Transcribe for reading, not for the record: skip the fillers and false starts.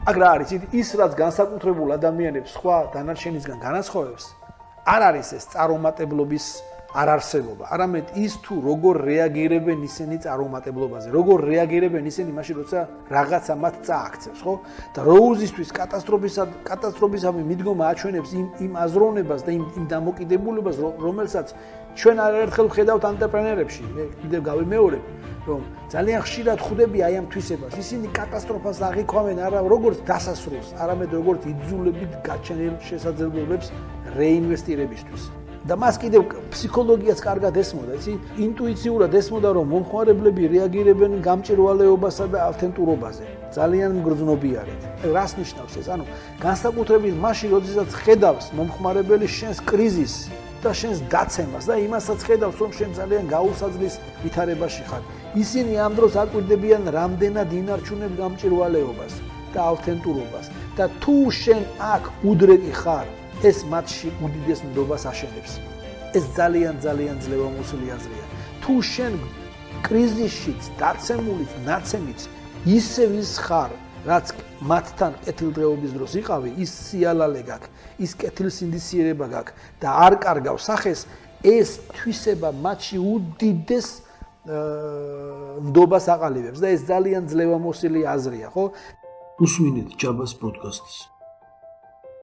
აქ რა არის ის რაც განსაკუთრებულ ადამიანებს სხვა დანარჩენისგან განასხვავებს არ არის ეს წარუმატებლობის არარსებობა, არამედ ის თუ როგორ რეაგირებენ ისინი წარუმატებლობაზე, როგორ რეაგირებენ ისინი მაშინ როცა რაღაცა მათ წააქცევს, ხო? და როუზისთვის კატასტროფისამი მიდგომა აჩვენებს იმ აზროვნებას და იმ დამოკიდებულებას, რომელსაც ჩვენ არაერთხელ ვხედავთ ანტრეპრენერებში, კიდევ გავიმეორებ, რომ ძალიან ხშირად ხვდები აი ამ თვისებას. ისინი კატასტროფას აღიქვამენ არა როგორც დასასრულს, არამედ როგორც იძულებით გაჩენილ შესაძლებლობებს რეინვესტირებისთვის. და მას კიდევ ფსიქოლოგიაც კარგად ესმოდა, იცი? ინტუიციურად ესმოდა, რომ მომხმარებლები რეაგირებენ გამჭირვალეობასა და ავთენტურობაზე. ძალიან მგრძნობიარეთ. რას ნიშნავს ეს? ანუ განსაკუთრებით მაშინ, როდესაც ხედავს მომხმარებელი შენს კრიზისს და შენს დაცემას და იმასაც ხედავს, რომ შენ ძალიან გაუსაძლის ვითარებაში ხარ. ისინი ამ დროს აკვირდებიან, რამდენად ინარჩუნებ გამჭირვალეობას და ავთენტურობას და თუ შენ აქ უდრეკი ხარ, ეს მათში უდიდეს ნდობას აშენებს. ეს ძალიან ძლევამოსილი აზრია. თუ შენ კრიზისშიც, დაცემულიც, ნაცემიც ისევ ის ხარ, რაც მათთან კეთილდღეობის დროს იყავი, ის სიალალე გაქვს, ის კეთილსინდისიერება გაქვს და არ კარგავს სახეს, ეს თვისება მათში უდიდეს ნდობას აყალიბებს და ეს ძალიან ძლევამოსილი აზრია, ხო? უსმინეთ ჯაბას პოდკასტს.